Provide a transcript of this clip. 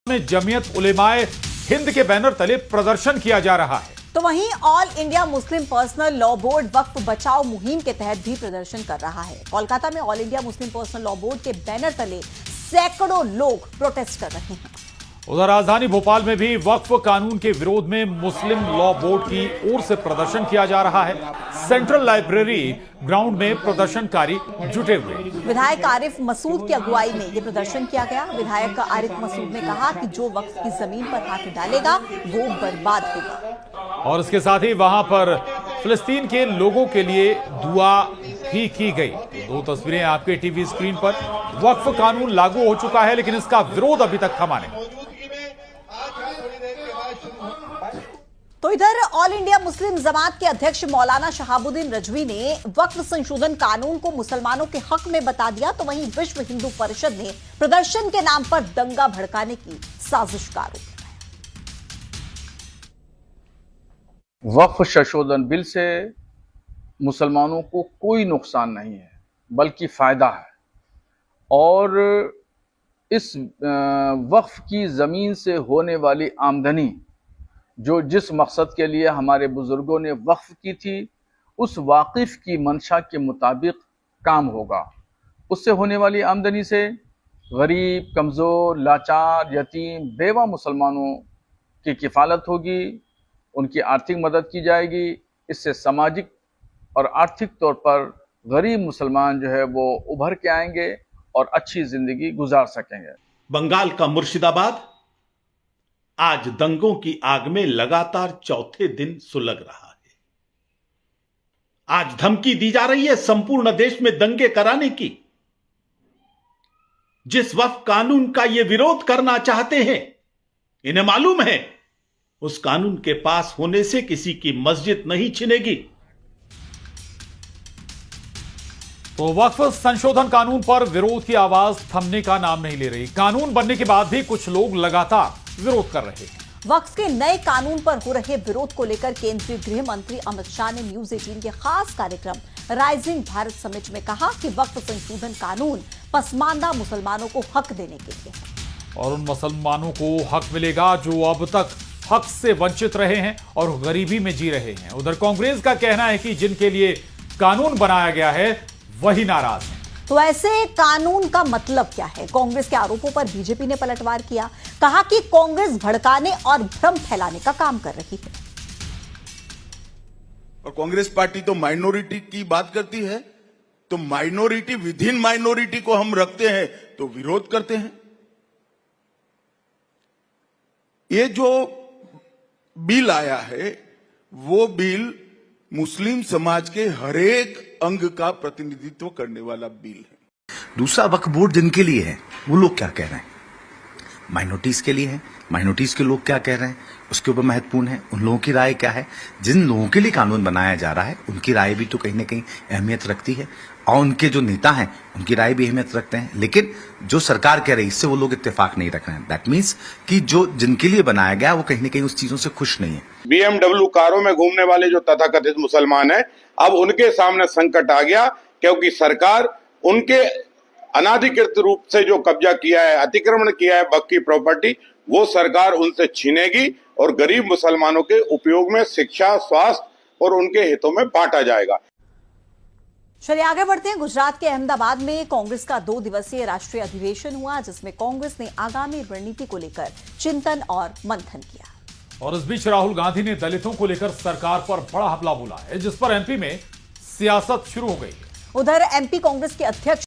में जमीयत उलेमाए हिंद के बैनर तले प्रदर्शन किया जा रहा है। तो वहीं All India Muslim Personal Law Board वक्फ बचाओ मुहिम के तहत भी प्रदर्शन कर रहा है। कोलकाता में all India Muslim Personal Law board के बैनर तले सैकड़ों लोग प्रोटेस्ट कर रहे हैं। उधर राजधानी भोपाल में भी वक्फ कानून के विरोध में मुस्लिम लॉ बोर्ड की ओर से प्रदर्शन किया जा रहा है। सेंट्रल लाइब्रेरी ग्राउंड में प्रदर्शनकारी जुटे हुए। विधायक आरिफ मसूद की अगुवाई में यह प्रदर्शन किया गया। विधायक आरिफ मसूद ने कहा कि जो वक्फ की जमीन पर हाथ डालेगा वो बर्बाद होगा। और इसके साथ ही वहां पर फिलिस्तीन के लोगों के लिए दुआ भी की गई। दो तस्वीरें आपके टीवी स्क्रीन पर। वक्फ कानून लागू हो चुका है लेकिन इसका विरोध अभी तक थमा नहीं। तो इधर ऑल इंडिया मुस्लिम जमात के अध्यक्ष मौलाना शहाबुद्दीन रजवी ने वक्फ संशोधन कानून को मुसलमानों के हक में बता दिया। तो वहीं विश्व हिंदू परिषद ने प्रदर्शन के नाम पर दंगा भड़काने की साजिश का आरोप लगाया। वक्फ संशोधन बिल से मुसलमानों को कोई नुकसान नहीं है बल्कि फायदा है। और इस वक्फ की जमीन से होने वाली आमदनी जो जिस मकसद के लिए हमारे बुजुर्गों ने वक्फ की थी उस वाकिफ की मंशा के मुताबिक काम होगा। उससे होने वाली आमदनी से गरीब, कमज़ोर, लाचार, यतीम, बेवा मुसलमानों की किफ़ालत होगी, उनकी आर्थिक मदद की जाएगी। इससे सामाजिक और आर्थिक तौर पर गरीब मुसलमान जो है वो उभर के आएंगे और अच्छी ज़िंदगी गुजार सकेंगे। बंगाल का मुर्शिदाबाद आज दंगों की आग में लगातार चौथे दिन सुलग रहा है। आज धमकी दी जा रही है संपूर्ण देश में दंगे कराने की। जिस वक्फ कानून का ये विरोध करना चाहते हैं, इन्हें मालूम है उस कानून के पास होने से किसी की मस्जिद नहीं छिनेगी। तो वक्फ संशोधन कानून पर विरोध की आवाज थमने का नाम नहीं ले रही। कानून बनने के बाद भी कुछ लोग लगातार विरोध कर रहे हैं। वक्फ के नए कानून पर हो रहे विरोध को लेकर केंद्रीय गृह मंत्री अमित शाह ने न्यूज 18 के खास कार्यक्रम राइजिंग भारत समिट में कहा कि वक्फ संशोधन कानून पसमानदा मुसलमानों को हक देने के लिए है और उन मुसलमानों को हक मिलेगा जो अब तक हक से वंचित रहे हैं और गरीबी में जी रहे हैं। उधर कांग्रेस का कहना है कि जिनके लिए कानून बनाया गया है वही नाराज हैं। तो ऐसे कानून का मतलब क्या है? कांग्रेस के आरोपों पर बीजेपी ने पलटवार किया। कहा कि कांग्रेस भड़काने और भ्रम फैलाने का काम कर रही है। और कांग्रेस पार्टी तो माइनॉरिटी की बात करती है, तो माइनॉरिटी विद इन माइनॉरिटी को हम रखते हैं तो विरोध करते हैं। ये जो बिल आया है वो बिल मुस्लिम समाज के हरेक अंग का प्रतिनिधित्व करने वाला बिल है। दूसरा वक्फ बोर्ड जिनके लिए है वो लोग क्या कह रहे हैं, माइनॉरिटीज के लिए है, माइनॉरिटीज के लोग क्या कह रहे हैं उसके ऊपर महत्वपूर्ण है। उन लोगों की राय क्या है, जिन लोगों के लिए कानून बनाया जा रहा है उनकी राय भी तो कहीं ना कहीं अहमियत रखती है और उनके जो नेता हैं उनकी राय भी अहमियत रखते हैं। लेकिन जो सरकार कह रही है इससे वो लोग इत्तेफाक नहीं रख रहे हैं। दैट मीन्स कि जो जिनके लिए बनाया गया वो कहीं ना कहीं उस चीजों से खुश नहीं है। BMW कारों में घूमने वाले जो तथाकथित मुसलमान हैं, अब उनके सामने संकट आ गया क्योंकि सरकार उनके अनाधिकृत रूप से जो कब्जा किया है, अतिक्रमण किया है वक्फ की प्रॉपर्टी, वो सरकार उनसे छीनेगी और गरीब मुसलमानों के उपयोग में शिक्षा, स्वास्थ्य और उनके हितों में बांटा जाएगा। चलिए आगे बढ़ते हैं। गुजरात के अहमदाबाद में कांग्रेस का 2 दिवसीय राष्ट्रीय अधिवेशन हुआ जिसमें कांग्रेस ने आगामी रणनीति को लेकर चिंतन और मंथन किया। और इस बीच राहुल गांधी ने दलितों को लेकर सरकार पर बड़ा हमला बोला है जिस पर एमपी में सियासत शुरू हो गई। उधर एमपी कांग्रेस के अध्यक्ष